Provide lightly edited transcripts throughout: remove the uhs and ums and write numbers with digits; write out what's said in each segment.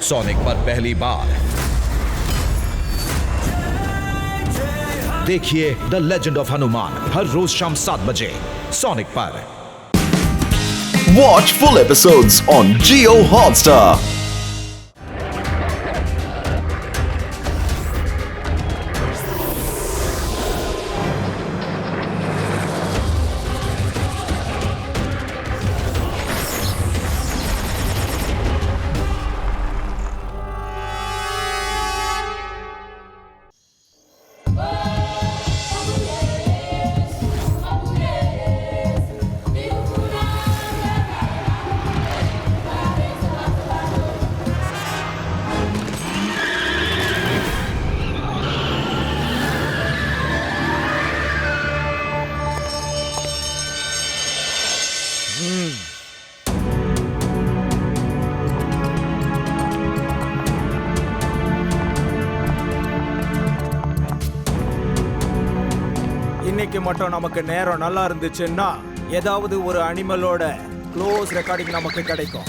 Sonic पर पहली बार देखिए द लेजेंड ऑफ हनुमान हर रोज शाम 7 बजे सोनिक पर। Watch full episodes on Jio Hotstar. இன்னைக்கு மட்டும் நமக்கு நேரம் நல்லா இருந்துச்சுன்னா ஏதாவது ஒரு அனிமலோட க்ளோஸ் ரெக்கார்டிங் நமக்கு கிடைக்கும்.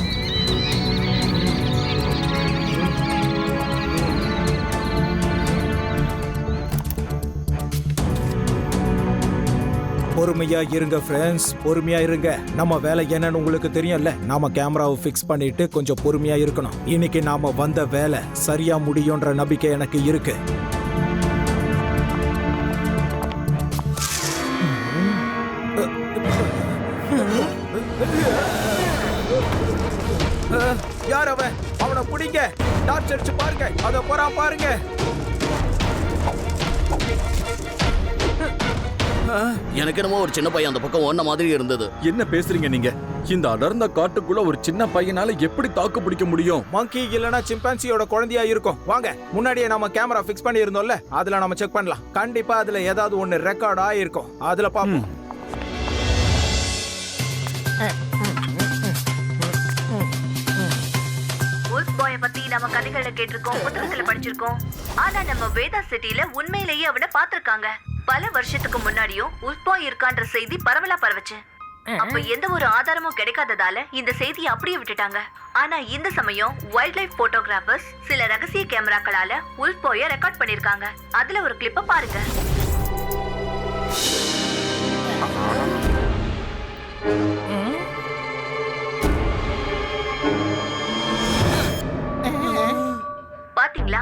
பொறுமையா இருங்க ஃப்ரெண்ட்ஸ், பொறுமையா இருங்க. நம்ம வேலை என்னன்னு உங்களுக்கு தெரியும்ல. நாம கேமராவை ஃபிக்ஸ் பண்ணிட்டு கொஞ்சம் பொறுமையா இருக்கணும். இன்னைக்கு நாம வந்த வேலை சரியா முடியும்ன்ற நம்பிக்கை எனக்கு இருக்கு. யார் அவன்? அவனை பிடிங்க, டார்ச் அடிச்சு பாருங்க. அத போறான் பாருங்க. எனக்கு என்னமோ ஒரு சின்ன பையன் அந்த பக்கம் ஓடின மாதிரி இருந்தது. என்ன பேசுறீங்க நீங்க? இந்த அடர்ந்த காட்டுக்குள்ள ஒரு சின்ன பையனால எப்படி தாக்கு பிடிக்க முடியும்? மங்கி இல்லனா சிம்பான்சியோட குழந்தையா இருக்கும். வாங்க, முன்னாடியே நம்ம கேமரா ஃபிக்ஸ் பண்ணி இருந்தோம்ல, அதுல நம்ம செக் பண்ணலாம். கண்டிப்பா அதுல ஏதாவது ஒன்னு ரெக்கார்ட் ஆயிருக்கும். அதுல பாப்போம். பாய பத்தி நம்ம கதைகளை கேட்டிருக்கோம், புத்தகத்துல படிச்சிருக்கோம். ஆனா நம்ம வேதா சிட்டில உண்மையிலேயே அவனை பாத்திருக்காங்க. பல வருஷத்துக்கு முன்னாடியும் உல்பாய் இருக்கான்ற செய்தி பரவலா பரவச்சு. அப்ப எந்த ஒரு ஆதாரமும் கிடைக்காததால இந்த செய்தியை அப்படியே விட்டுட்டாங்க. ஆனா இந்த சமயம் வைல்ட் லைஃப் போட்டோகிராஃபர்ஸ் சில ரகசிய கேமராக்களால உல்பாய ரெக்கார்ட் பண்ணிருக்காங்க. அதுல ஒரு கிளிப்ப பாருங்க. பாத்தீங்களா?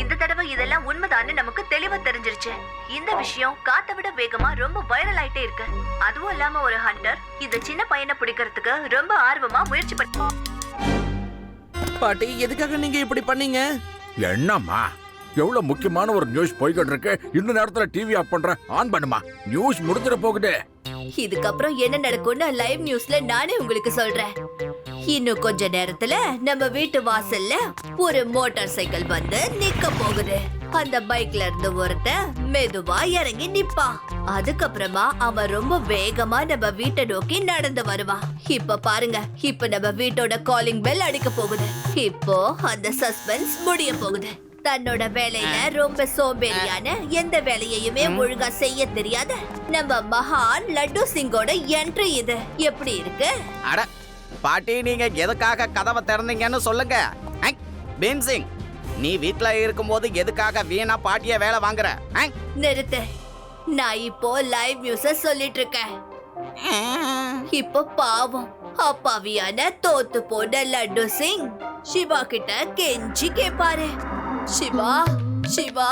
இந்த தடவை இதெல்லாம் உண்மைதான்னு நமக்கு தெளிவா தெரிஞ்சிருச்சு. இந்த விஷயம் காத்தை விட வேகமா ரொம்ப வைரல் ஆயிட்டே இருக்கு. அதுவும் இல்லாம ஒரு ஹண்டர் இந்த சின்ன பையனை பிடிக்கிறதுக்கு ரொம்ப ஆர்வமா முயற்சி பண்ணி. பாட்டி, எதுக்காக நீங்க இப்படி பண்ணீங்க? என்னம்மா, எவ்வளவு முக்கியமான ஒரு நியூஸ் போய்கிட்டு இருக்கு. இந்த நேரத்துல டிவி ஆஃப் பண்ற, ஆன் பண்ணுமா. நியூஸ் முடிஞ்சிட போகுது. இதுக்கப்புறம் என்ன நடக்கும்னு லைவ் நியூஸ்ல நானே உங்களுக்கு சொல்றேன். இன்னும் கொஞ்ச நேரத்துல நம்ம வீட்டு வாசல்ல ஒரு மோட்டார் சைக்கிள் வந்து நிக்க போகுது. அந்த பைக்ல இருந்து ஒருத்தன் மெதுவா இறங்கி நிப்பான். அதுக்கப்புறமா அவன் ரொம்ப வேகமா நம்ம வீட்டை நோக்கி நடந்து வருவான். இப்ப பாருங்க, இப்ப நம்ம வீட்டோட காலிங் பெல் அடிக்க போகுது. இப்போ அந்த சஸ்பென்ஸ் முடிய போகுது. தன்னோட வேலையில ரொம்ப சோம்பேறியான, எந்த வேலையையுமே ஒழுங்கா செய்ய தெரியாத நம்ம மகான் லட்டு சிங்கோட என்ட்ரி இது. எப்படி இருக்கு? அட பாட்டி, நீங்க எதுக்காக கதவை திறந்தீங்கன்னு சொல்லுங்க. பீம் சிங், நீ வீட்ல இருக்கும்போது எதுக்காக வீணா பாட்டிய வேலை வாங்குற? நிறுத்து. நான் இப்போ லைவ் நியூஸ சொல்லிட்டு இருக்கேன். இப்போ பாவம் அப்பாவியான தோத்து போன லட்டு சிங் சிவா கிட்ட கெஞ்சி கேப்பாரு. சிவா, சிவா,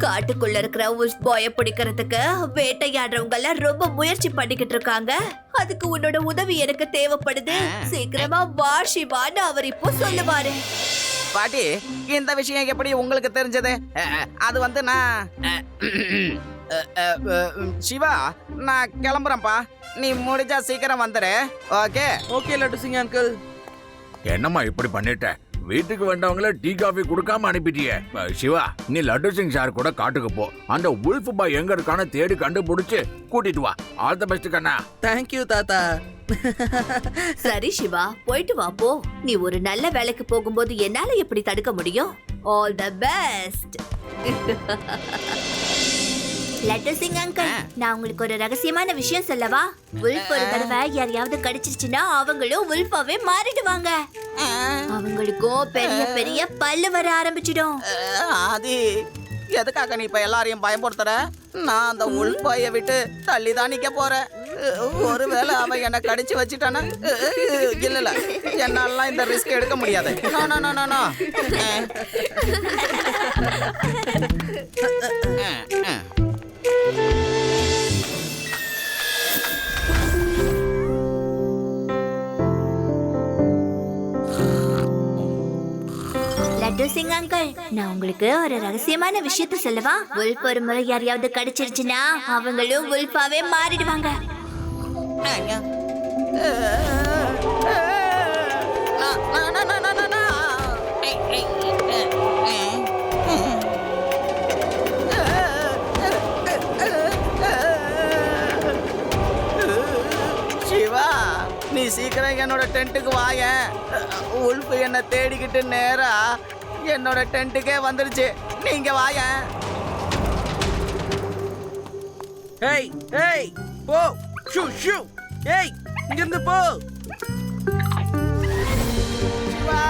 காட்டுக்குள்ள இருக்கிற உல்ஃப் பாய பிடிக்கிறதுக்கு வேட்டையாடுறவங்க எல்லாம் ரொம்ப முயற்சி பண்ணிக்கிட்டு இருக்காங்க. அதுக்கு உன்னோட உதவி எனக்கு தேவைப்படுது. சீக்கிரமா வா சிவான்னு அவர் இப்போ சொல்லுவாரு. பாட்டி, இந்த விஷயம் எப்படி உங்களுக்கு தெரிஞ்சது? அது வந்து நான் சிவா, நான் கிளம்புறேன்ப்பா. நீ முடிஞ்சா சீக்கிரம் வந்துடு. Okay? Okay laddu Singh uncle. என்னம்மா இப்படி பண்ணிட்ட? வீட்டுக்கு வந்தவங்கள டீ காஃபி கொடுக்காம அனுப்பிட்டியே. சிவா, நீ லட்டு சிங் சார் கூட காட்டுக்கு போ. அந்த உல்ஃப் பாய் எங்க இருக்கான தேடி கண்டுபிடிச்சு கூட்டிட்டு வா. ஆல் தி பெஸ்ட் கண்ணா. தேங்க்யூ தாத்தா. சரி சிவா, போயிட்டு வா போ. நீ ஒரு நல்ல வேலைக்கு போகும்போது என்னால எப்படி தடுக்க முடியும்? All the best. Laddu Singh uncle, நான் உங்களுக்கு ஒரு ரகசியமான விஷயம் சொல்லவா? உல்ஃப் ஒரு தடவை யாரையாவது கடிச்சிருச்சுன்னா அவங்களும் உல்ஃபாவே மாறிடுவாங்க. அவங்களுக்கும் பெரிய பெரிய பல்லு வர ஆரம்பிச்சிடும். அது எதுக்காக நீ இப்ப எல்லாரையும் பயப்படுத்துற? நான் அந்த உள்பாய விட்டு தள்ளி தான் நிக்க போறேன். ஒருவேளை அவன் என்ன கடிச்சு வச்சுட்டானா? இல்ல என்னாலாம் இந்த ரிஸ்க் எடுக்க முடியாது. No no no no no. Laddu Singh uncle, நான் உங்களுக்கு ஒரு ரகசியமான விஷயத்த சொல்லவா? உல்ஃப் ஒரு முறை யாரையாவது கடிச்சிருச்சுன்னா அவங்களும் உல்ஃபாவே மாறிடுவாங்க. சிவா, நீ சீக்கிரம் என்னோட டென்ட்டுக்கு வாயேன். உல்ஃப் என்ன தேடிக்கிட்டு நேரா என்னோட டென்ட்டுக்கே வந்துருச்சு. நீங்க வாயேன். ஏய் ஏய் போ ஷூ ஷூ. ஏய் இங்க இருந்து போ. Siva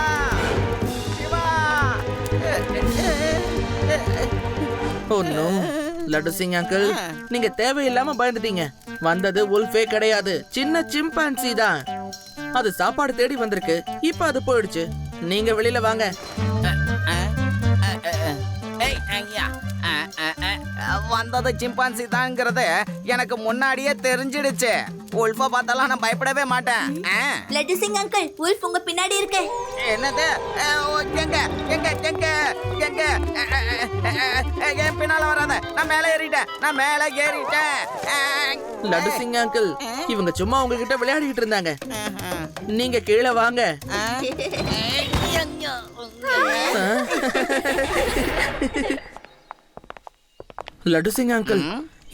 Siva. Oh no. Laddu Singh uncle, நீங்க தேவையில்லாம பயந்துட்டீங்க. வந்தது உல்ஃபே கிடையாது, சின்ன சிம்பான்சி தான். அது சாப்பாடு தேடி வந்திருக்கு. இப்ப அது போயிடுச்சு. நீங்க வெளியில வாங்க. ஏய், ஐயா. வந்தது சிம்பான்சி தாங்கிறது எனக்கு முன்னாடியே தெரிஞ்சிடுச்சு. உல்ஃபை பார்த்தாலாம் நான் பயப்படவே மாட்டேன். லட்டு சிங் அங்கிள், உல்ஃப் உங்க பின்னாடி இருக்கு. என்னது? எங்க எங்க எங்க எங்க? என் பின்னால வராத. நான் மேலே ஏறிட்டேன். லட்டு சிங் அங்கிள், இவங்க சும்மா உங்ககிட்ட விளையாடிட்டு இருந்தாங்க. நீங்க கீழே வாங்க. லட்டு சிங் அங்கிள்,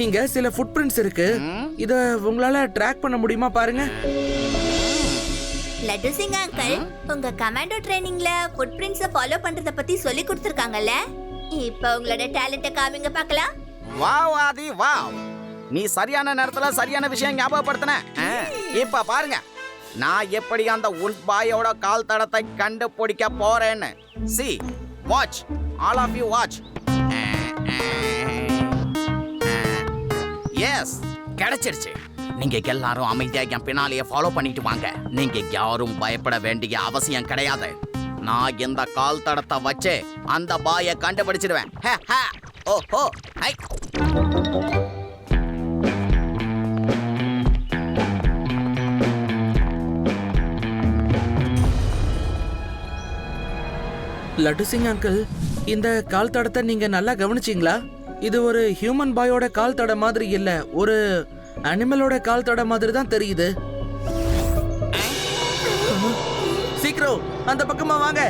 இங்க சில ஃபுட் பிரிண்ட்ஸ் இருக்கு. இத உங்களால ட்ராக் பண்ண முடியுமா பாருங்க. லட்டு சிங் அங்கிள், உங்க கமாண்டோ ட்ரைனிங்ல ஃபுட் பிரிண்ட்ஸை ஃபாலோ பண்றத பத்தி சொல்லி கொடுத்திருக்காங்கல்ல? இப்போ உங்களோட டேலண்ட்டை காமிங்க பார்க்கலாம். வாவ் ஆதி வாவ். நீ சரியான நேரத்துல சரியான விஷயம் ஞாபகப்படுத்தின. இப்ப பாருங்க நான் எப்படி அந்த உல்ஃப் பாயோட கால் தடத்தை கண்டுபிடிக்க போறேன்னு. See watch, all of you watch. Yes, கிடைச்சிருச்சு. நீங்க எல்லாரும் அமைதியா என் பின்னாலேயே ஃபாலோ பண்ணிட்டு வாங்க. நீங்க யாரும் பயப்பட வேண்டிய அவசியம் கிடையாது. நான் இந்த கால் தடத்தை வச்சு அந்த பாயை கண்டுபிடிச்சிடுவேன். ஓஹோ, ஹை. லட்டு சிங் அங்கிள், இந்த கால் தடத்தை நீங்க நல்லா கவனிச்சீங்களா? இது ஒரு ஹியூமன் பாயோட கால் தடம் மாதிரி இல்ல, ஒரு அனிமலோட கால் தடம் மாதிரி தான் தெரியுது. சீக்கிரம் அந்த பக்கமா வாங்க.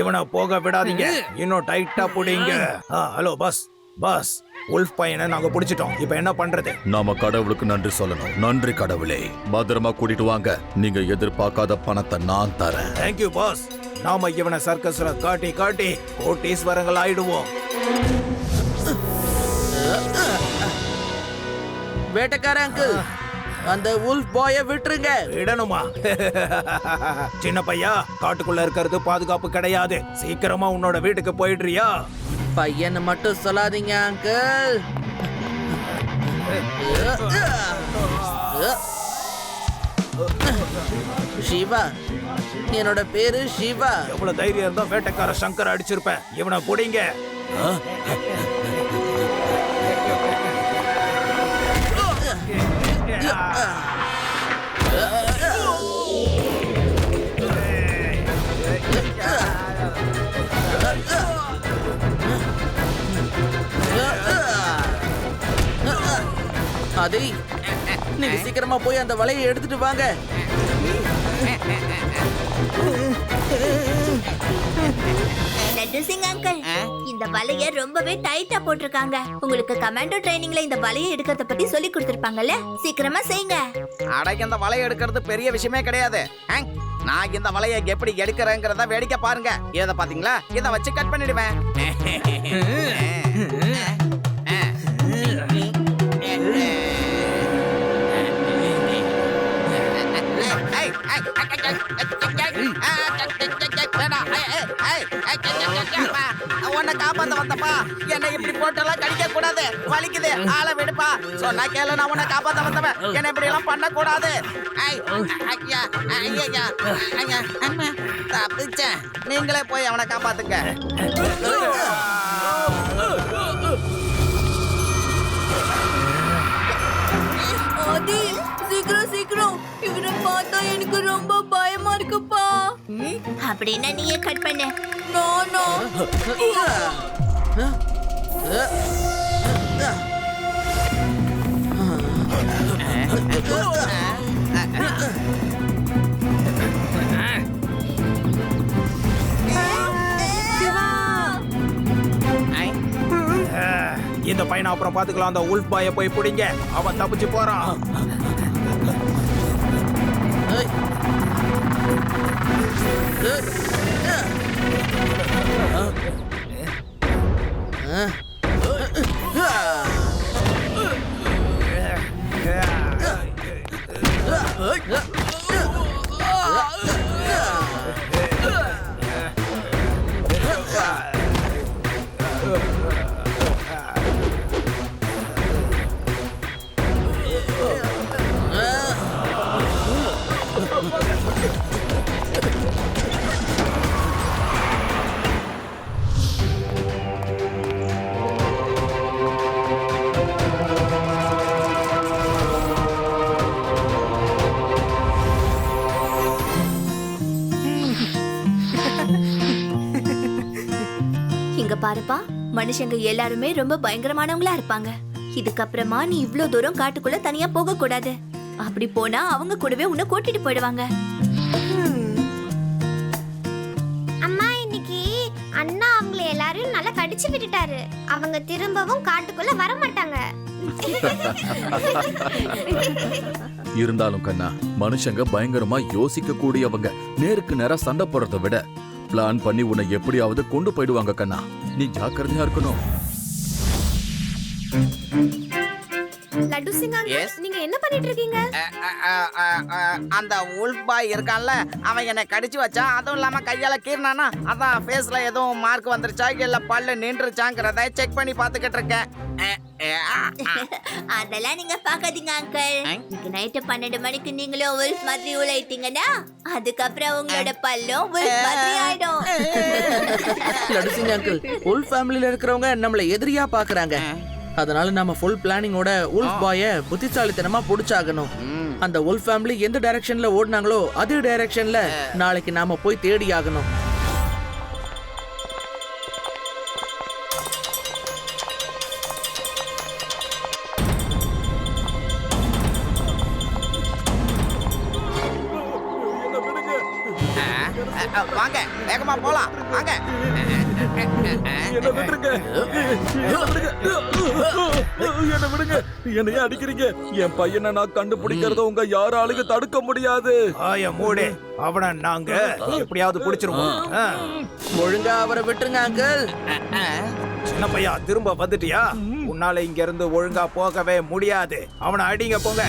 இவனை போக விடாதீங்க, இன்னும் டைட்டா புடிங்க. Hello boss. பாஸ், உல்ஃப் பையனை நாங்க பிடிச்சிட்டோம். இப்ப என்ன பண்றது? நாம கடவுளுக்கு நன்றி சொல்லணும். நன்றி கடவுளே. பத்திரமா கூட்டிட்டு வாங்க. நீங்க எதிர்பார்க்காத பணத்தை நான் தரேன். Thank you boss. நாம இவனை சர்க்கஸ்ல காட்டி காட்டி கோட்டீஸ்வரங்கள் ஆயிடுவோம். வேட்டைக்கார அங்கிள், அந்த உல்ஃப் பாய விட்டுருங்க. இடணுமா? சின்ன பையா, காட்டுக்குள்ள இருக்கிறது பாதுகாப்பு கிடையாது. சீக்கிரமா உன்னோட வீட்டுக்கு போயிடுறியா? பையனை மட்டும் சொல்லாதீங்க அங்கிள். சிவா, என்னோட பேரு சிவா. எவ்வளவு தைரியம் இருந்தா வேட்டைக்கார சங்கர் அடிச்சிருப்பேன். இவனை புடிங்க. அதே, நீங்க சீக்கிரமா போய் அந்த வலையை எடுத்துட்டு வாங்க. லட்டு சிங் அங்கிள், இந்த வலைய ரொம்பவே டைட்டா போட்டிருக்காங்க. உங்களுக்கு கமாண்டோ ட்ரைனிங்ல இந்த வலைய எடுக்கிறத பத்தி சொல்லி கொடுத்திருப்பாங்கல்ல, சீக்கிரமா செய்யுங்க. அடைக்கு இந்த வலையை எடுக்கிறது பெரிய விஷயமே கிடையாது. நான் இந்த வலையை எப்படி எடுக்கிறேங்கிறத வேடிக்கை பாருங்க. இதை பாத்தீங்களா, இதை வச்சு கட் பண்ணிடுவேன். உன்னை காப்பாத்த வந்தப்பா, என்னை இப்படி போட்டெல்லாம் கடிக்க கூடாது, வலிக்குது, ஆளை விடுப்பா. சொன்னா கேளு, நான் உன்னை காப்பாத்த வந்தவன், என்னை இப்படி எல்லாம் பண்ண கூடாது. தப்பிச்சேன், நீங்களே போய் அவனை காப்பாத்துங்க. ஆதி, சீக்கிரம் சீக்கிரம், இவனை பார்த்தா எனக்கு ரொம்ப பயமா இருக்குப்பா. அப்படின்னா நீயே கட் பண்ணு. No no. இந்த பையனை அப்புறம் பாத்துக்கலாம். அந்த உல்ஃப் பாயை போய் பிடிங்க, அவன் தப்பிச்சு போறான். இங்க பாருப்பா, மனுஷங்க எல்லாருமே ரொம்ப பயங்கரமானவங்களா இருப்பாங்க. இதுக்கப்புறமா நீ இவ்ளோ தூரம் காட்டுக்குள்ள தனியா போக கூடாது. அப்படி போனா அவங்க கூடவே உன்னை கூட்டிட்டு போயிடுவாங்க. அம்மா, இன்னைக்கு அண்ணா அவங்கள எல்லாரையும் நல்லா கடிச்சு விட்டுட்டாரு. அவங்க திரும்பவும் காட்டுக்குள்ள வர மாட்டாங்க. இருந்தாலும் கண்ணா, மனுஷங்க பயங்கரமா யோசிக்க கூடியவங்க. நேருக்கு நேரா சண்டை போடுறதை விட பிளான் பண்ணி உன்னை எப்படியாவது கொண்டு போயிடுவாங்க கண்ணா. நீ ஜாக்கிரதையா இருக்கணும். லட்டு சிங் அங்கிள், நீங்க என்ன பண்ணிட்டு இருக்கீங்க? அந்த உல்ஃப் பாய் இருக்கான்ல, அவன் என்னை கடிச்சு வச்சான். அதுவும் இல்லாம கையால கீறினானா, அதான் ஃபேஸ்ல எதுவும் மார்க் வந்துருச்சா இல்ல பல்லு நின்றுச்சாங்கிறத செக் பண்ணி பாத்துக்கிட்டு இருக்கேன். அதெல்லாம் நீங்க பாக்காதீங்க அங்கிள். இன்னைக்கு நைட்டு 12 மணிக்கு நீங்களும் wolf மாதிரி உழைத்தீங்கன்னா அதுக்கப்புறம் உங்களோட பல்லும் wolf மாதிரி ஆயிடும். லட்டு சிங் அங்கிள், உல்ஃப் ஃபேமிலில இருக்கிறவங்க நம்மள எதிரியா பாக்குறாங்க. அதனால நாம ஃபுல் பிளானிங்கோட உல்ஃப் பாய புத்திசாலித்தனமா புடிச்சாகணும். அந்த உல்ஃப் ஃபேமிலி எந்த டைரக்ஷன்ல ஓடுனாங்களோ அதே டைரக்ஷன்ல நாளைக்கு நாம போய் தேடி ஆகணும். வாங்க, வேகமா போலாம், வாங்க. என்ன விட்டுருங்க, என்ன விடுங்க, என்னைய அடிக்கிறீங்க. என் பையனை நான் கண்டுபிடிக்கிறத உங்க யாராலையும் தடுக்க முடியாது. ஆய மூடு, அவனை நாங்க எப்படியாவது பிடிச்சிருவோம். ஒழுங்கா அவரை விட்டுருங்க அங்கிள். சின்ன பையா, திரும்ப வந்துட்டியா? உன்னால இங்க இருந்து ஒழுங்கா போகவே முடியாது. அவனை அடிங்க, போங்க.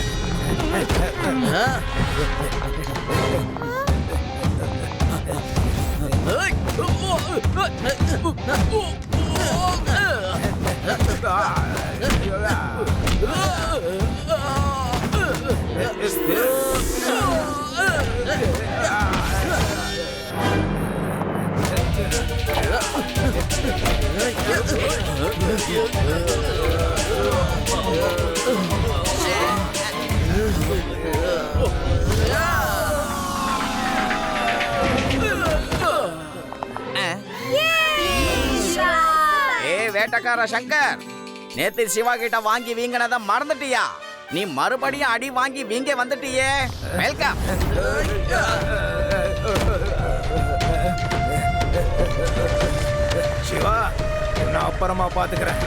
வேட்டக்கார சங்கர், நேத்து சிவா கிட்ட வாங்கி வீங்கினத மறந்துட்டியா? நீ மறுபடியும் அடி வாங்கி வீங்க வந்துட்டியே. வெல்கம். சிவா நான் அப்புறமா பாத்துக்கிறேன்.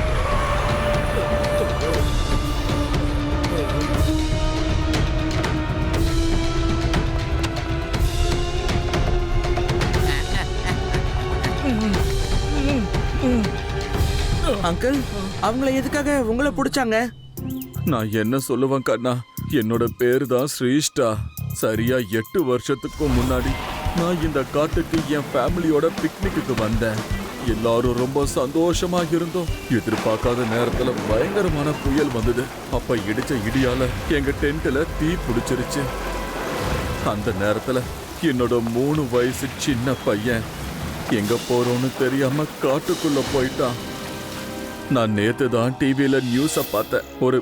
அங்கிள் அவங்கள எதுக்காக உங்களை பிடிச்சாங்க? நான் என்ன சொல்லுவேன் கண்ணா, என்னோட பேரு தான் ஸ்ரீஷ்டா. சரியா 8 வருஷத்துக்கு முன்னாடி நான் இந்த காட்டுக்கு என் ஃபேமிலியோட பிக்னிக்கு வந்தேன். எல்லாரும் ரொம்ப சந்தோஷமா இருந்தோம். எதிர்பார்க்காத நேரத்துல பயங்கரமான புயல் வந்தது. அப்ப இடிச்ச இடியால எங்க டென்ட்ல தீ பிடிச்சிருச்சு. அந்த நேரத்துல என்னோட 3 வயசு சின்ன பையன் எங்க போறோம்னு தெரியாம காட்டுக்குள்ள போயிட்டான். நான் நேத்து தான் டிவியில நியூஸ பார்த்தேன். ஒரு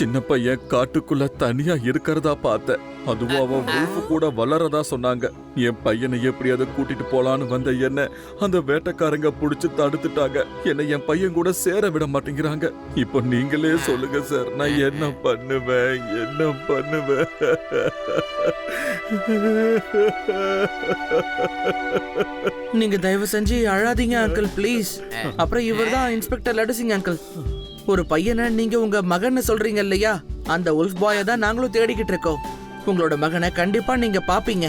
சின்ன பையன் காட்டுக்குள்ள தனியா இருக்கிறதா பார்த்தேன். அதுவும் அவன் உல்ஃப் கூட வளரதா சொன்னாங்க. என் பையனை எப்படியாவது கூட்டிட்டு போலான்னு வந்த என்ன அந்த வேட்டைக்காரங்க புடிச்சு தடுத்துட்டாங்க. என்னை என் பையன் கூட சேர விட மாட்டேங்கிறாங்க. இப்போ நீங்களே சொல்லுங்க சார், நான் என்ன பண்ணுவேன்? நீங்க தயவு செஞ்சு அழாதீங்க அங்கிள் ப்ளீஸ். அப்புறம் இவர்தான் இன்ஸ்பெக்டர் லடுசிங் அங்கிள். ஒரு பையனை நீங்க உங்க மகன்னு சொல்றீங்க இல்லையா, அந்த உல்ஃப் பாயை தான் நாங்களும் தேடிக்கிட்டு இருக்கோம். உங்களோட மகனை கண்டிப்பா நீங்க பாப்பீங்க.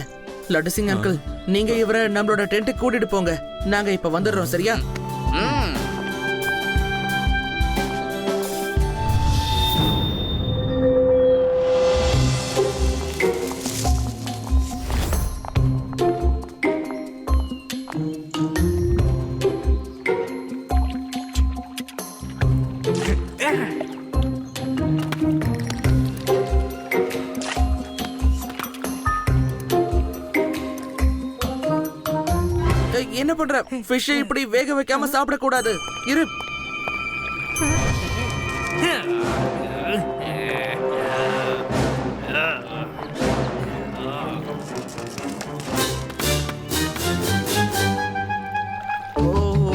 லடுசிங் அங்கிள், நீங்க இவரை நம்மளோட டென்ட்டுக்கு கூட்டிட்டு போங்க. நாங்க இப்ப வந்துடுறோம், சரியா? என்ன பண்ற? ஃபிஷ் இப்படி வேக வைக்காம சாப்பிட கூடாது. இரு.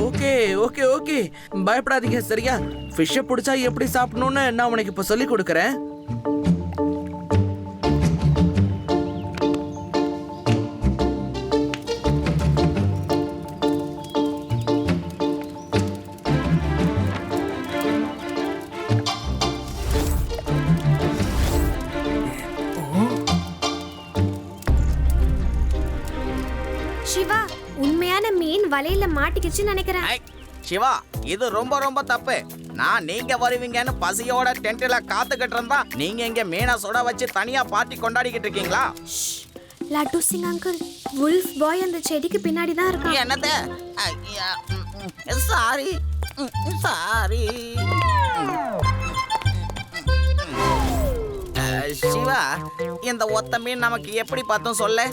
ஓகே ஓகே ஓகே, பயப்படாதீங்க சரியா? ஃபிஷ்ஷை பிடிச்சா எப்படி சாப்பிடணும்னு நான் உனக்கு இப்ப சொல்லி கொடுக்கறேன். சிவா, உண்மையான மீன் வலையில மாட்டிக்கிச்சுன்னு நினைக்கிறேன். சிவா, இது ரொம்ப ரொம்ப தப்பு. நான் நீங்க வருவீங்கன்னு பசியோட டென்ட்ல காத்துக்கிட்டு இருந்தா நீங்க இங்க மீனை சுட வச்சு தனியா பார்ட்டி கொண்டாடிக்கிட்டு இருக்கீங்களா? லட்டு சிங் அங்கிள், வுல்ஃப் பாய் அந்த செடிக்கு பின்னாடி தான் இருக்கான். என்னது? Sorry sorry. சிவா, இந்த ஒத்த மீன் நமக்கு எப்படி பார்த்தோம் சொல்லு.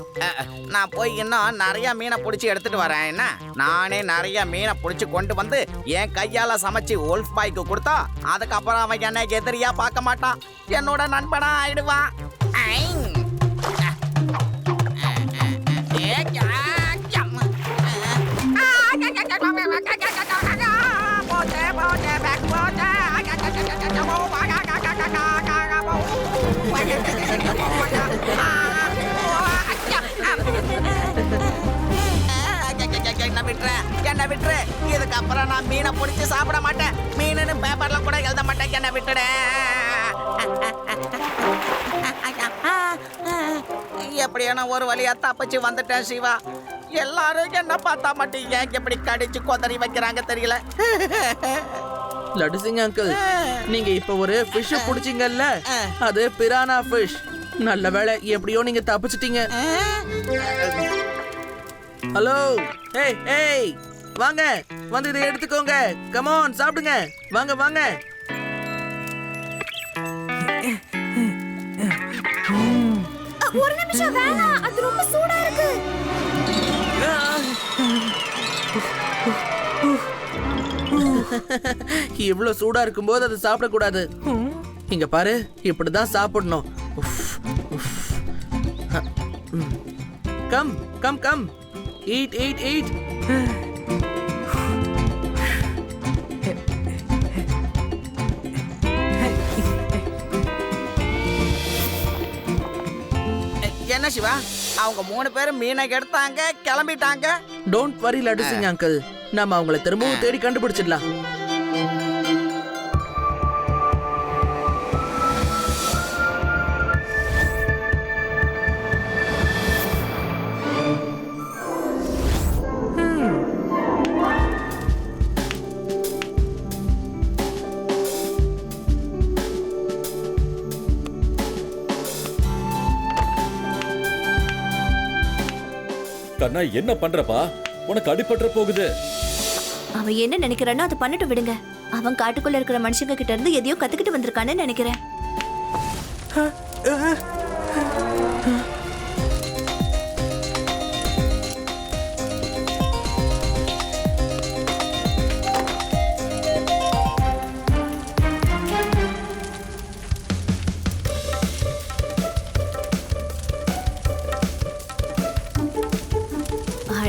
நான் போய் இன்னும் நிறைய மீனை பிடிச்சி எடுத்துட்டு வரேன். என்ன, நானே நிறைய மீனை பிடிச்சி கொண்டு வந்து என் கையால சமைச்சு வுல்ஃப் பாய்க்கு கொடுத்தா அதுக்கப்புறம் அவன் என்ன எதிரியா பார்க்க மாட்டான், என்னோட நண்பனா ஆயிடுவான். என்ன விட்டுரு, இதுக்கப்புறம் நான் மீனை பிடிச்சி சாப்பிட மாட்டேன். மீனுன்னு பேப்பர்ல கூட எழுத மாட்டேன். என்ன விட்டுடு. எப்படியான ஒரு வழியா தப்பிச்சு வந்துட்டேன் சிவா. எல்லாரும் என்ன பார்த்தா மட்டும் ஏன் எப்படி கடிச்சு கொதறி வைக்கிறாங்க தெரியல. லடுசிங் அங்கிள், நீங்க இப்ப ஒரு ஃபிஷ் பிடிச்சீங்கல்ல, அது பிரானா ஃபிஷ். நல்ல வேளை, எப்படியோ நீங்க தப்பிச்சிட்டீங்க. ஹலோ, ஏய் ஏய், வாங்க வந்து இதை எடுத்துக்கோங்க. கம் ஆன், சாப்பிடுங்க. வாங்க வாங்க. ஒரு நிமிஷம் வேணாம், அது ரொம்ப சூடா இருக்கு. இவ்வளவு சூடா இருக்கும்போது அதை சாப்பிடக்கூடாது. இங்க பாரு, இப்படிதான் சாப்பிடணும். Come come come, eat eat eat. என்ன சிவா, அவங்க 3 பேரும் மீனை எடுத்தாங்க, கிளம்பிட்டாங்க. டோன்ட் வரி லடுசிங் அங்கிள், நாம அவங்கள திரும்பவும் தேடி கண்டுபிடிச்சிடலாம். கண்ணா என்ன பண்றப்பா? உனக்கு அடிபட்டுற போகுது. அவன் என்ன நினைக்கிறானோ அதை பண்ணட்டும் விடுங்க. அவன் காட்டுக்குள்ள இருக்கிற மனுஷங்க கிட்ட இருந்து எதையோ கத்துக்கிட்டு வந்திருக்கான்னு நினைக்கிறேன்.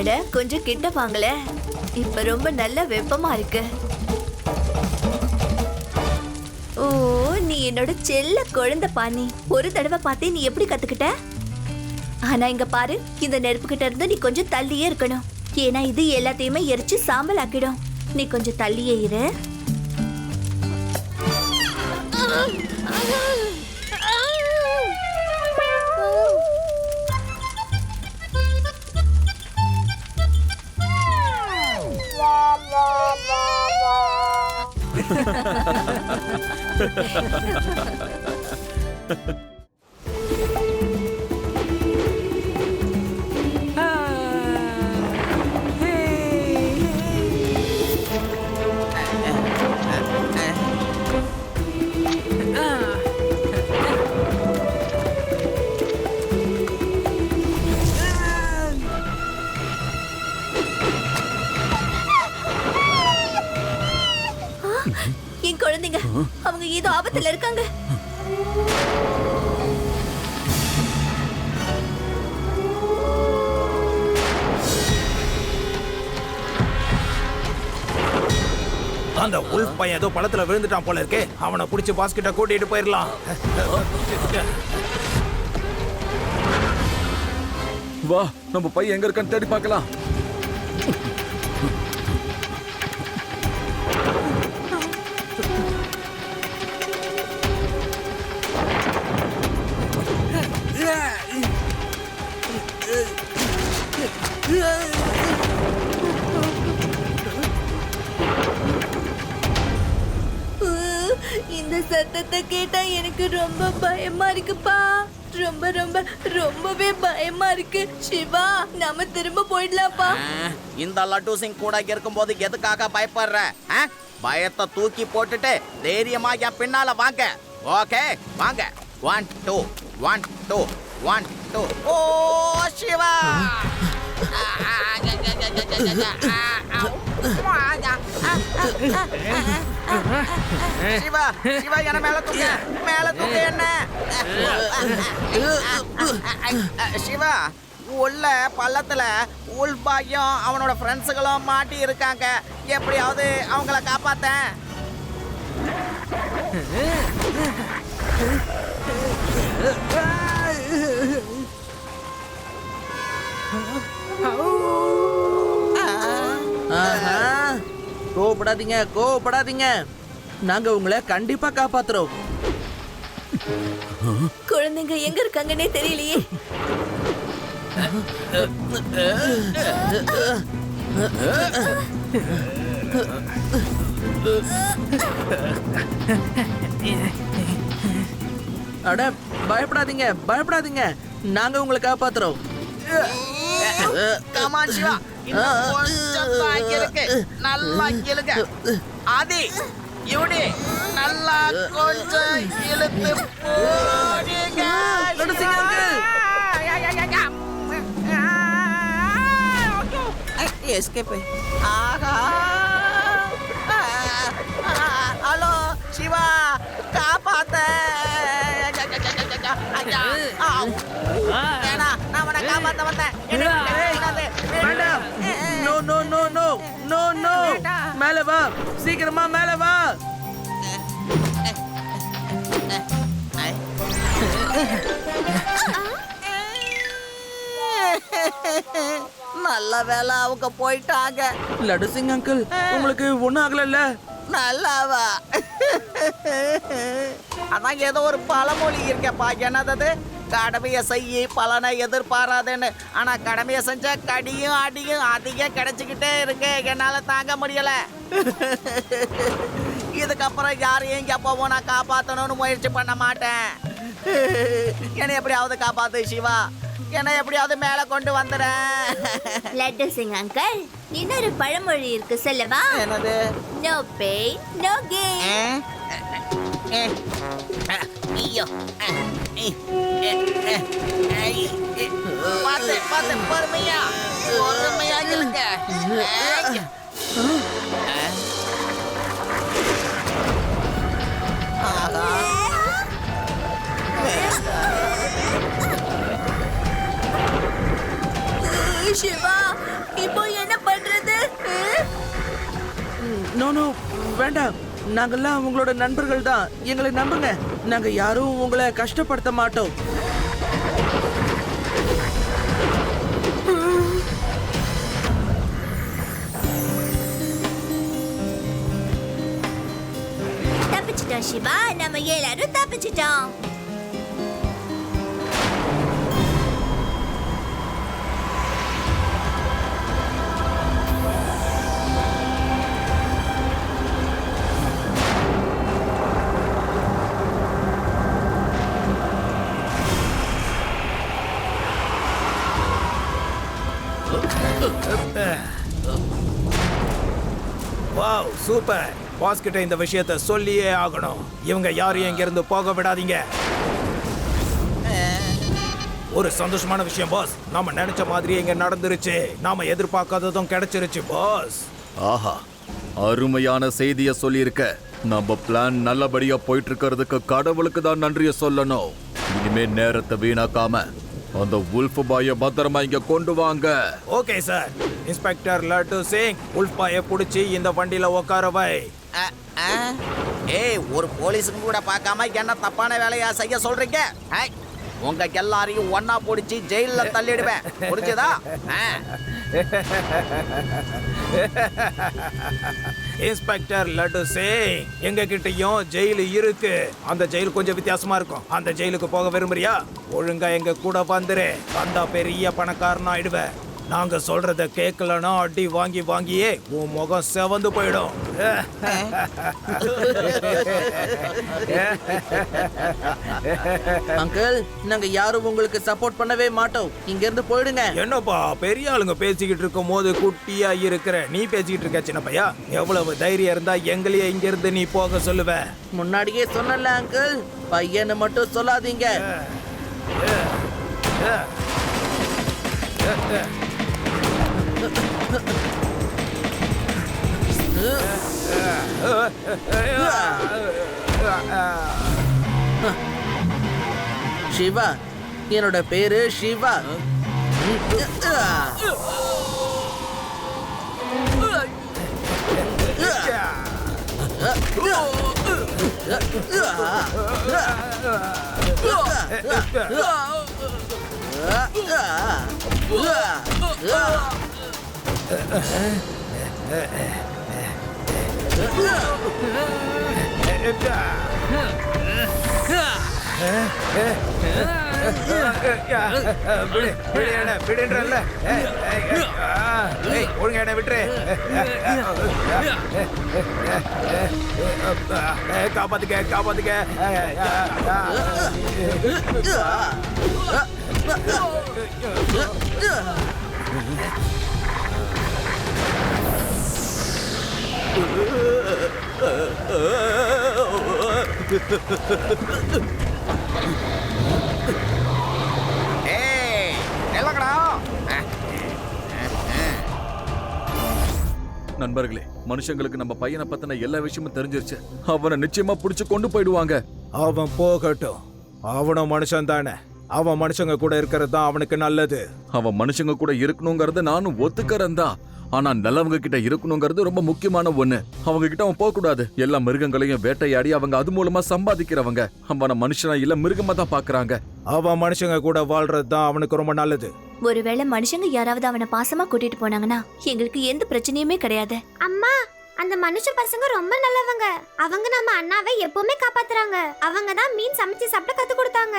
அட கொஞ்சம் கிட்ட வாங்கல. இப்ப ரொம்ப நல்ல வெப்பமா இருக்கு. ஓ, நீ என்னோட செல்ல குழந்தை பாணி. ஒரு தடவை பார்த்தே நீ எப்படி கத்துக்கிட்ட? ஆனா இங்க பாரு, இந்த நெருப்பு கிட்ட இருந்து நீ கொஞ்சம் தள்ளியே இருக்கணும். ஏன்னா இது எல்லாத்தையுமே எரிச்சு சாம்பல் ஆக்கிடும். நீ கொஞ்சம் தள்ளியே இரு. என் குழந்தைங்க, அவங்க ஏதோ ஆபத்துல இருக்காங்க. அந்த உல்ஃப் பையன் ஏதோ பழத்துல விழுந்துட்டான் போல இருக்கே. அவனை புடிச்சு பாஸ் கிட்ட கூட்டிட்டு போயிடலாம். வா, நம்ம பையன் எங்க இருக்கான்னு தேடி பார்க்கலாம். இந்த சத்தத்தை கேட்டா எனக்கு ரொம்ப பயமா இருக்குப்பா. ரொம்ப ரொம்ப ரொம்பவே பயமா இருக்கு. சிவா, நாம திரும்ப போயிடலாம்ப்பா. இந்த லட்டு சிங் கூட இருக்கும்போது எதுக்காக பயப்படுற? பயத்தை தூக்கி போட்டுட்டு தைரியமா என் பின்னால வாங்க. ஓகே, வாங்க. 1 2 1 2 1 2. ஓ சிவா! சிவா, சிவா, என்ன மேல தூக்க, மேல தூக்க என்ன? சிவா, உள்ள பள்ளத்துல உல்பாயும் அவனோட ஃப்ரெண்ட்ஸுகளும் மாட்டி இருக்காங்க. எப்படியாவது அவங்கள காப்பாத்தேன். கோவப்படாதீங்க, கோவப்படாதீங்க. நாங்க உங்களை கண்டிப்பா காப்பாத்துறோம். குழந்தைங்க எங்க இருக்காங்கன்னே தெரியலையே. அட, பயப்படாதீங்க, பயப்படாதீங்க. நாங்க உங்களை காப்பாத்துறோம். கமான் சிவா, இன்னும் கொஞ்சம் தான் இருக்கு. நல்லா இழுங்க. ஆதி, இவடி, நல்லா கொஞ்சம் இழுத்து போடுங்க. எஸ்கேப். ஆஹா! ஹலோ சிவா, காப்பாத்த. நான் உன்னை காப்பாத்த வந்தேன். No no no no no no. மேல வா, சீக்கிரமா மேல வா. நல்ல வேலை அவங்க போயிட்டாங்க. லட்டு சிங் அங்கிள் உங்களுக்கு ஒண்ணும் ஆகலல்ல? நல்லாவா? அதான் ஏதோ ஒரு பழமொழி இருக்கேப்பா, என்னது? கடமையை செய்ய பலனை எதிர்பாராதுன்னு. ஆனா கடமையை செஞ்சா கடியும் அடியும் அதிகம் கிடைச்சிக்கிட்டே இருக்கு. என்னால தாங்க முடியல. இதுக்கப்புறம் யாரையும் எப்பவும் நான் காப்பாற்றணும்னு முயற்சி பண்ண மாட்டேன். என்னை எப்படியாவது காப்பாத்து சிவா, என்னை எப்படியாவது மேல கொண்டு வந்துடுறேன். லட்டு சிங் அங்கிள், இன்னொரு பழமொழி இருக்கு சொல்லவா? என்னது? No pain no gain. ஐயோ, பார்த்து பார்த்து, பொறுமையா பொறுமையா இல்லைங்க. ஆஹா, சிவா, இப்போ என்ன பண்றது? நோ நோ வேண்டாம், நாங்கெல்லாம் உங்களோட நண்பர்கள் தான். எங்களை நம்புங்க, நாங்க யாரும் உங்களை கஷ்டப்படுத்த மாட்டோம். தப்பிச்சிட்டோம் சிவா, நம்ம எல்லாரும் தப்பிச்சிட்டோம். Wow, super. பாஸ் கிட்ட இந்த விஷயத்தை சொல்லியே ஆகணும். இவங்க யாரையும் இங்க இருந்து போக விடாதீங்க. ஒரு சந்தோஷமான விஷயம் பாஸ், நாம நினைச்ச மாதிரி இங்க நடந்துருச்சு. நாம எதிர்பார்க்காததும் கிடைச்சிருச்சு பாஸ். ஆஹா, அருமையான செய்திய சொல்லியிருக்க. நம்ம பிளான் நல்லபடியா போயிட்டு இருக்கிறதுக்கு கடவுளுக்கு தான் நன்றிய சொல்லணும். இனிமே நேரத்தை வீணாக்காம அந்த உல்ஃப் பாய பத்திரமா இங்க கொண்டு வாங்க. Okay sir. Inspector Laddu Singh, wolf பாயை புடிச்சு இந்த வண்டியில உட்கார வை. ஏய், ஒரு போலீஸுக்கு கூட பார்க்காம என்ன தப்பான வேலையா செய்ய சொல்றீங்க? உங்க எல்லாரையும் ஒன்னா பிடிச்சி ஜெயில தள்ளிடுவேன், புரிஞ்சுதா? இன்ஸ்பெக்டர் லட்டு சிங், எங்க கிட்டயும் ஜெயிலு இருக்கு. அந்த ஜெயில் கொஞ்சம் வித்தியாசமா இருக்கும். அந்த ஜெயிலுக்கு போக விரும்புறியா? ஒழுங்கா எங்க கூட வந்துரு. வந்தா பெரிய பணக்காரனா ஆயிடுவேன். நாங்க சொல்றத கேட்கலன்னா அடி வாங்கி வாங்கியே உன் முகம் செவந்து போயிடும். அங்கிள், நாங்க யாரும் உங்களுக்கு சப்போர்ட் பண்ணவே மாட்டோம். இங்க இருந்து போயிடுங்க. என்னப்பா பெரிய ஆளுங்க பேசிக்கிட்டு இருக்கும் போது குட்டியா இருக்கிற நீ பேசிக்கிட்டு இருக்க சின்ன பையா? எவ்வளவு தைரியம் இருந்தா எங்களையே இங்க இருந்து நீ போக சொல்லுவ? முன்னாடியே சொன்னல அங்கிள், பையனை மட்டும் சொல்லாதீங்க. சிவா, என்னோட பேரு சிவா. ஒழுங்க என்ன விட்டுரு. காப்பாத்துக்க காப்பாத்துக்க. நண்பர்களே, மனுஷங்களுக்கு நம்ம பையனை பத்தின எல்லா விஷயமும் தெரிஞ்சிருச்சு. அவனை நிச்சயமா புடிச்சு கொண்டு போயிடுவாங்க. அவன் போகட்டும், அவனும் மனுஷன் தானே. அவன் மனுஷங்க கூட இருக்கிறது தான் அவனுக்கு நல்லது. அவன் மனுஷங்க கூட இருக்கணுங்கிறத நானும் ஒத்துக்கிறேன் தான். ஆனா நல்லவங்க கிட்ட இருக்கணுங்கிறது ரொம்ப முக்கியமான ஒண்ணு. அவங்க கிட்ட அவன் போக கூடாது. எல்லா மிருகங்களையும் வேட்டையாடி அவங்க அது மூலமா சம்பாதிக்கிறவங்க. அவன மனுஷனா இல்ல மிருகமா தான் பாக்குறாங்க. அவன் மனுஷங்க கூட வாழ்றது தான் அவனுக்கு ரொம்ப நல்லது. ஒருவேளை மனுஷங்க யாராவது அவனை பாசமா கூட்டிட்டு போனாங்கன்னா எங்களுக்கு எந்த பிரச்சனையுமே கிடையாது. அம்மா, அந்த மனுஷ பசங்க ரொம்ப நல்லவங்க. அவங்க நம்ம அண்ணாவை எப்பவுமே காப்பாத்துறாங்க. அவங்க தான் மீன் சமைச்சு சாப்பிட கத்து கொடுத்தாங்க.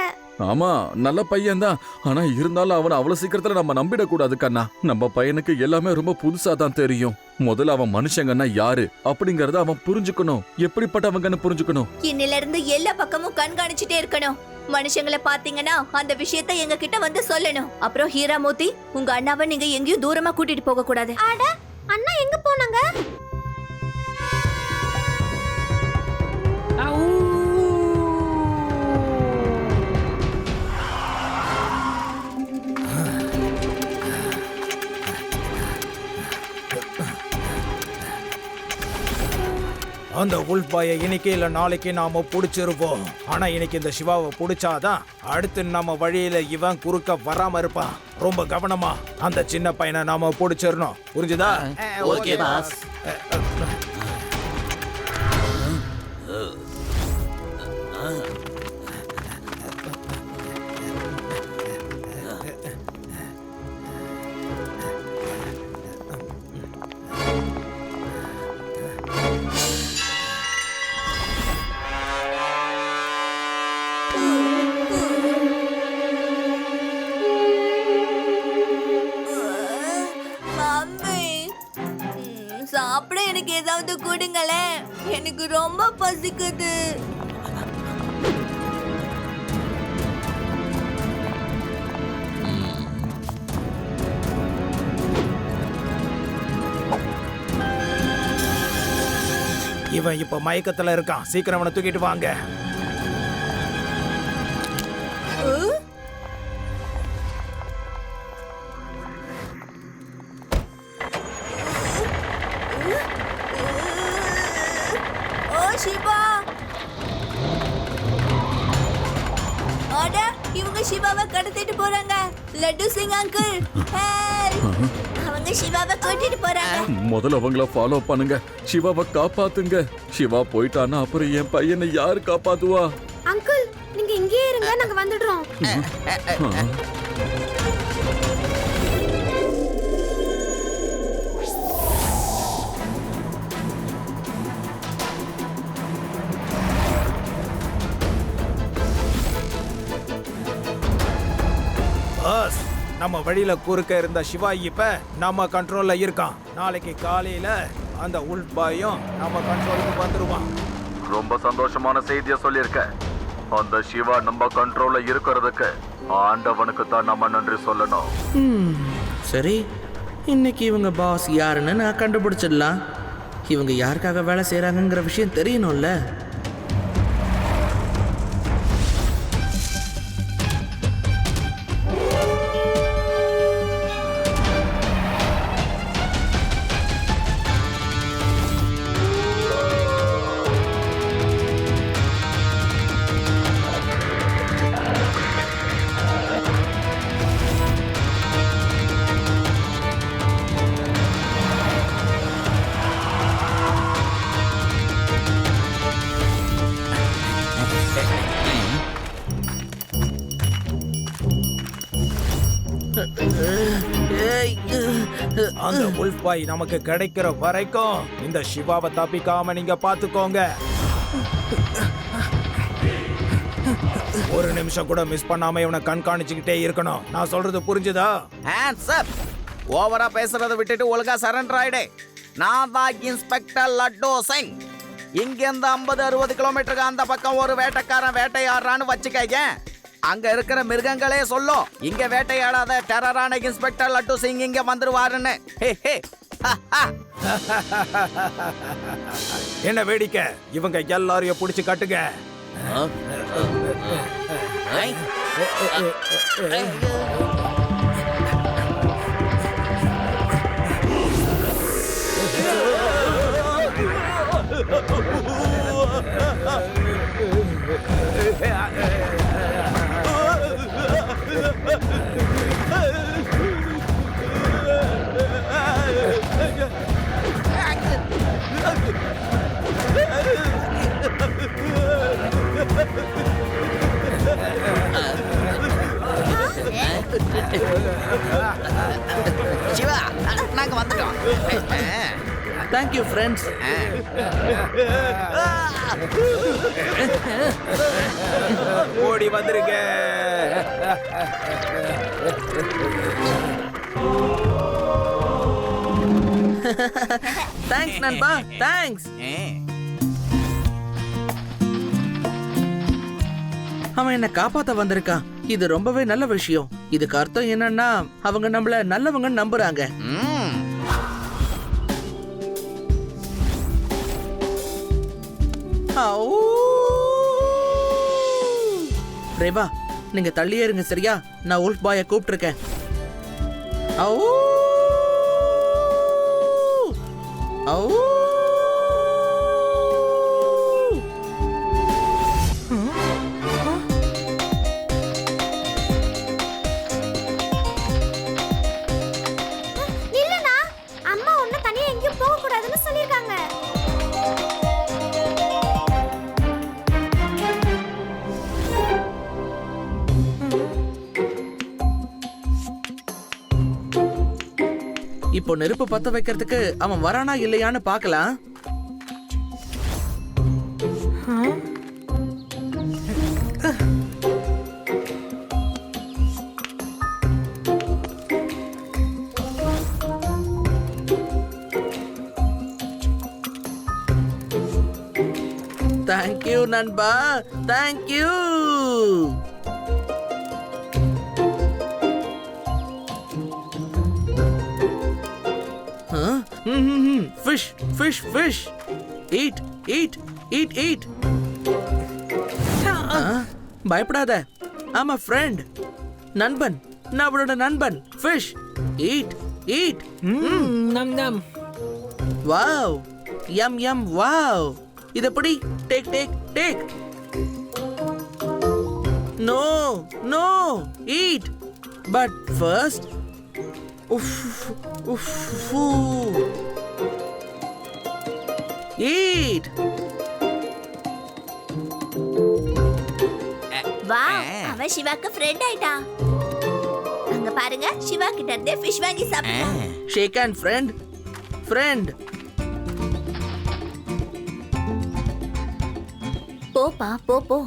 ஆமா, நல்ல பையன்தான். ஆனா இருந்தாலும் அவனை அவ்வளவு சீக்கிரத்துல நம்ம நம்பிடக்கூடாது கண்ணா. நம்ம பையனுக்கு எல்லாமே ரொம்ப புதுசா தான் தெரியும். முதல்ல அவன் மனுஷங்கன்னா யாரு அப்படிங்கறத அவன் புரிஞ்சுக்கணும். எப்படிப்பட்டவங்கன்னு புரிஞ்சுக்கணும். இன்னில இருந்து எல்லா பக்கமும் கண்காணிச்சுட்டே இருக்கணும். மனுஷங்களை பாத்தீங்கன்னா அந்த விஷயத்தை எங்க கிட்ட வந்து சொல்லணும். அப்புறம் ஹீராமூர்த்தி, உங்க அண்ணாவை நீங்க எங்கேயும் தூரமா கூட்டிட்டு போக கூடாது. அட, அண்ணா எங்க போனாங்க? அந்த உள்பாய இன்னைக்கு இல்ல நாளைக்கு நாம புடிச்சிருப்போம். ஆனா இன்னைக்கு இந்த சிவாவை புடிச்சாதான் அடுத்து நம்ம வழியில இவன் குறுக்க வராம இருப்பான். ரொம்ப கவனமா அந்த சின்ன பையனை நாம புடிச்சிடணும். புரிஞ்சுதா? Okay boss. சாப்பிட எனக்கு ஏதாவது கொடுங்களேன், எனக்கு ரொம்ப பசிக்குது. இவன் இப்ப மயக்கத்துல இருக்கான். சீக்கிரம் அவனை தூக்கிட்டு வாங்க. சிவா, அட, இவங்க சிவாவை கடத்திட்டு போறாங்க. லட்டு சிங் அங்கிள், அவங்க சிவாவை கூட்டிட்டு போறாங்க. முதல்ல அவங்கள ஃபாலோ பண்ணுங்க. சிவாவை காப்பாத்துங்க. சிவா போயிட்டானா அப்புறம் என் பையனை யாரு காப்பாத்துவா? அங்கிள், நீங்க இங்கேயே இருங்க, நாங்க வந்துடுறோம். பாஸ், நம்ம வழியில குறுக்க இருந்த சிவா இப்ப நம்ம கண்ட்ரோல்ல இருக்கான். நாளைக்கு காலையில அந்த உள்பாயும் நம்ம கண்ட்ரோலுக்கு வந்துருவான். ரொம்ப சந்தோஷமான செய்தியை சொல்லியிருக்க. அந்த சிவா நம்ம கண்ட்ரோல்ல இருக்கிறதுக்கு ஆண்டவனுக்கு தான் நம்ம நன்றி சொல்லணும். சரி, இன்னைக்கு இவங்க பாஸ் யாருன்னு நான் கண்டுபிடிச்சிடலாம். இவங்க யாருக்காக வேலை செய்யறாங்கங்கிற விஷயம் தெரியணும்ல. அந்த உள்பாய் நமக்கு கிடைக்கிற வரைக்கும் இந்த சிவாவை தப்பிக்காம நீங்க பாத்துக்கோங்க. ஒரு நிமிஷம் கூட மிஸ் பண்ணாம இவனை கண்காணிச்சுக்கிட்டே இருக்கணும். நான் சொல்றது புரிஞ்சுதா? Hands up. ஓவரா பேசுறதை விட்டுட்டு ஒழுங்கா சரண்டர் ஆயிடு. நான் தான் இன்ஸ்பெக்டர் லட்டு சிங். இங்கிருந்து 50-60 கிலோமீட்டருக்கு அந்த பக்கம் ஒரு வேட்டைக்காரன் வேட்டையாடுறான்னு வச்சுக்கங்க. அங்க இருக்கிற மிருகங்களே சொல்லும், இங்க வேட்டையாடாத டெரரான இன்ஸ்பெக்டர் லட்டு சிங் இங்க வந்துருவாருன்னு. என்ன வேடிக்கை? இவங்க எல்லாரையும் புடிச்சு கட்டுங்க. சிவா நாங்க வந்துட்டோம். Thank you friends. ஓடி வந்துருங்க. தேங்க்ஸ் நண்பா, தேங்க்ஸ். அவன் என்ன காப்பாத்த வந்திருக்கான். இது ரொம்பவே நல்ல விஷயம். இதுக்கு அர்த்தம் என்னன்னா அவங்க நம்மள நல்லவங்கன்னு நம்புறாங்க. ரேவா, நீங்க தள்ளியே இருங்க சரியா? நான் உல்ஃப் பாய கூப்பிட்டு இருக்கேன். இல்லனா அம்மா ஒண்ணு தனியா எங்கேயும் போக கூடாதுன்னு சொல்லிருக்காங்க. இப்போ நெருப்பு பத்த வைக்கிறதுக்கு அவன் வரானா இல்லையான்னு பார்க்கலாம். தேங்க்யூ நண்பா, thank you. Fish, fish, fish. Eat, eat, eat, eat. பயப்படாத. I'm a friend. நண்பன், நான் அவளோட நண்பன். Fish, eat, eat. நம் நம். Wow, yum yum, wow. இத படி, take, take, take. No, no, eat. But first, uff, uff, eat. வா, அவன் சிவாக்கு ஃப்ரெண்ட் ஆயிட்டான். அங்க பாருங்க, சிவா கிட்ட இருந்தே ஃபிஷ் வாங்கி சாப்பிடுறான். Shake hand, friend. Friend. போப்பா, போ போ.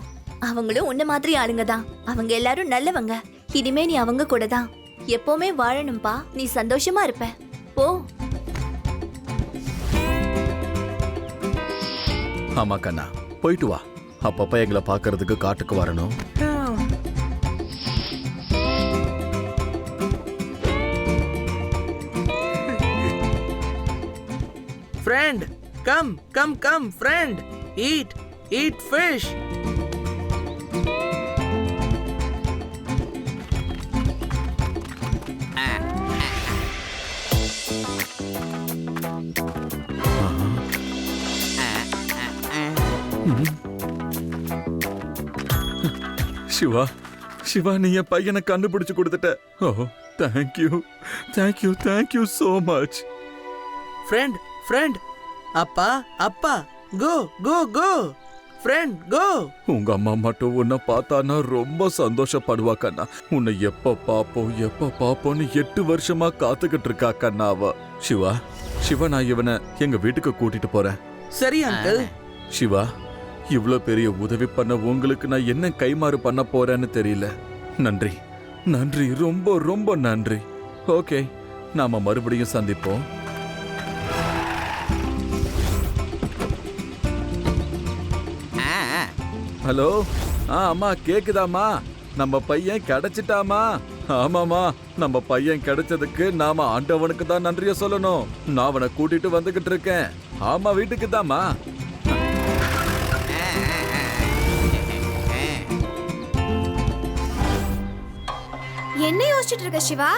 அவங்களும் உன்ன மாதிரி ஆளுங்க தான். அவங்க எல்லாரும் நல்லவங்க. இனிமே நீ அவங்க கூட தான் எப்பவுமே வாழணும்பா. நீ சந்தோஷமா இருப்ப. போ. ஆமா கண்ணா, போயிட்டு வா. அப்பப்ப எங்களை பாக்குறதுக்கு காட்டுக்கு வரணும். Friend, come, come, come, friend. Eat, eat fish. Siva, Siva, நீ என் பையனை கண்டுபிடிச்சு கொடுத்துட்ட. Oh, thank you, thank you, thank you so much. Friend, friend. அப்பா, அப்பா. Go, go, go. Friend, go. உங்க அம்மா மட்டும் உன்னை பார்த்தானா ரொம்ப சந்தோஷப்படுவா கண்ணா. உன்னை எப்ப பாப்போம்னு 8 வருஷமா காத்துக்கிட்டு இருக்கா கண்ணா அவ. சிவா, சிவா, நான் இவனை எங்க வீட்டுக்கு கூட்டிட்டு போறேன். சரி அங்கிள். சிவா, இவ்ளோ பெரிய உதவி பண்ண உங்களுக்கு நான் என்ன கைமாறு பண்ண போறேன்னு தெரியல. நன்றி, நன்றி, ரொம்ப ரொம்ப நன்றி. ஓகே, நாம மறுபடியும் சந்திப்போம். ஹலோ, அம்மா கேக்குதாமா? நம்ம பையன் கிடைச்சிட்டாமா? ஆமாமா, நம்ம பையன் கிடைச்சதுக்கு நாம ஆண்டவனுக்கு தான் நன்றிய சொல்லணும். நான் அவனை கூட்டிட்டு வந்துகிட்டு இருக்கேன். ஆமா, வீட்டுக்கு தாமா. என்ன யோசிச்சுட்டு இருக்க சிவா?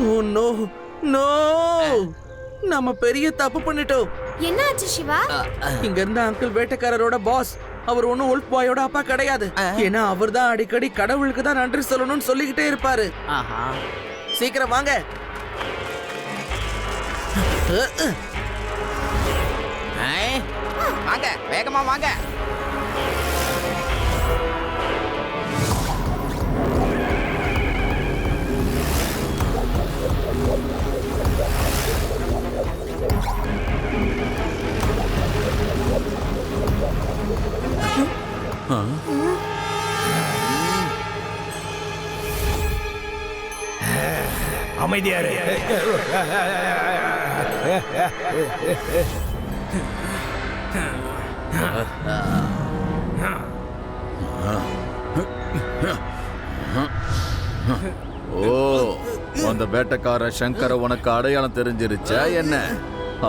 Oh no, no. நாம பெரிய தப்பு பண்ணிட்டோம். என்ன ஆச்சு சிவா? இங்க இருந்த அங்கிள் வேட்டைக்காரரோட பாஸ். அவர் ஒன்னும் உல்ஃப் பாயோட அப்பா கிடையாது. ஏன்னா அவர் தான் அடிக்கடி கடவுளுக்கு தான் நன்றி சொல்லணும்னு சொல்லிக்கிட்டே இருப்பாரு. சீக்கிரம் வாங்க. வாங்க, வேகமா வாங்க. அமைதியாரு. ஓ, அந்த வேட்டைக்கார சங்கர உனக்கு அடையாளம் தெரிஞ்சிருச்சா என்ன?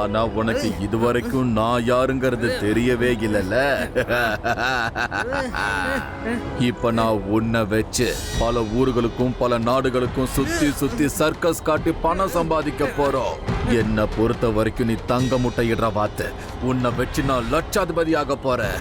ஆனா உனக்கு இதுவரைக்கும் நான் யாருங்கிறது தெரியவே இல்லைல்ல. இப்ப நான் உன்னை வச்சு பல ஊர்களுக்கும் பல நாடுகளுக்கும் சுத்தி சுத்தி சர்க்கஸ் காட்டி பணம் சம்பாதிக்க போறோம். என்ன பொறுத்த வரைக்கும் நீ தங்க முட்டையிடுற வாத்து. உன்னை வச்சு நான் லட்சாதிபதியாக போறேன்.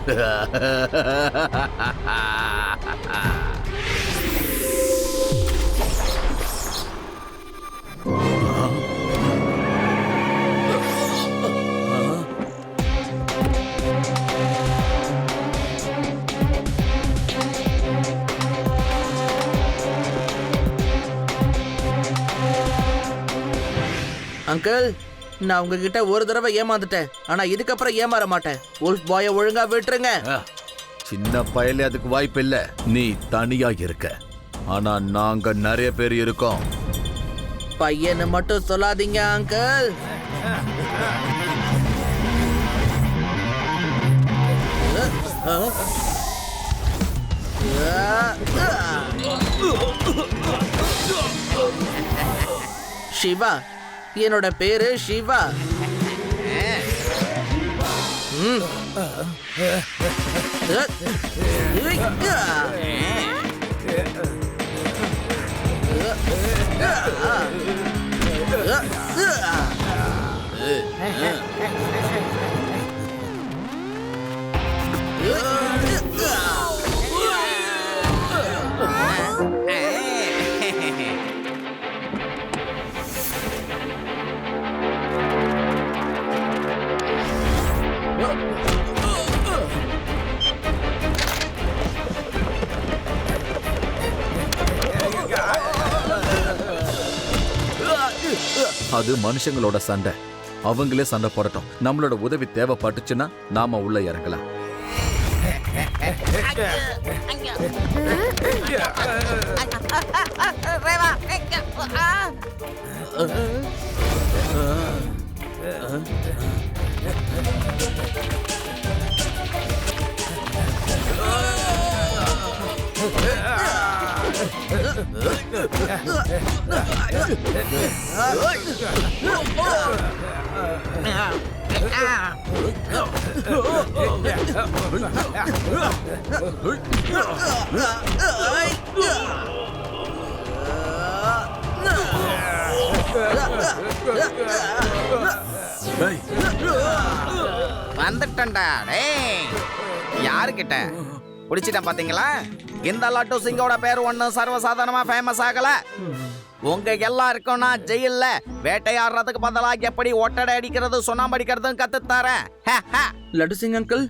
அங்கிள், நான் உங்ககிட்ட ஒரு தடவை ஏமாந்துட்டேன். ஆனா இதுக்கப்புறம் ஏமாற மாட்டேன். உல்ஃப் பாய ஒழுங்கா விட்டுருங்க. சின்ன பயலே அதுக்கு வாய்ப்பு இல்ல. நீ தனியா இருக்க, ஆனா நாங்க நிறைய பேர் இருக்கோம். பையனை மட்டும் சொல்லாதீங்க அங்கிள். சிவா, என்னோட பேரு சிவா. அது மனுஷங்களோட சண்டை. அவங்களே சண்டை போடட்டும். நம்மளோட உதவி தேவைப்பட்டுச்சுன்னா நாம உள்ள இறங்கலாம். வந்துட்டா யாருக்கிட்ட பிடிச்சிட்டேன் பாத்தீங்களா? இந்த லட்டு சிங்கோட பேர் ஒன்னும் சர்வசாதாரணமா ஃபேமஸ் ஆகல. உங்க எல்லாருக்கும் நான் ஜெயில்ல வேட்டையாடுறதுக்கு பதிலாக எப்படி ஒட்டடை அடிக்கிறது சுண்ணாம்பு அடிக்கிறதும் கத்துத்தரேன். லட்டு சிங் அங்கிள்,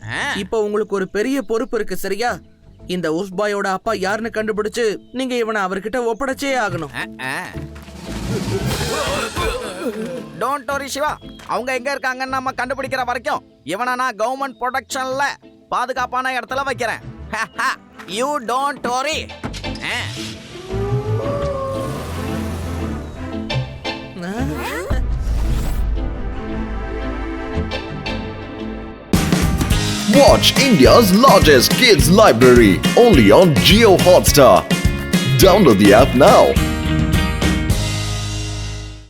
இப்போ உங்களுக்கு ஒரு பெரிய பொறுப்பு இருக்கு, சரியா? இந்த உல்ஃப் பாயோட அப்பா யாருன்னு கண்டுபிடிச்சு நீங்க இவனை அவர்கிட்ட ஒப்படைச்சே ஆகணும். டோன்ட் வரி சிவா, அவங்க எங்க இருக்காங்கன்னு நம்ம கண்டுபிடிக்கிற வரைக்கும் இவனை நான் கவர்மெண்ட் ப்ரொடெக்ஷன்ல பாதுகாப்பான இடத்துல வைக்கிறேன். You don't worry. Watch India's largest kids library only on Jio Hotstar. Download the app now.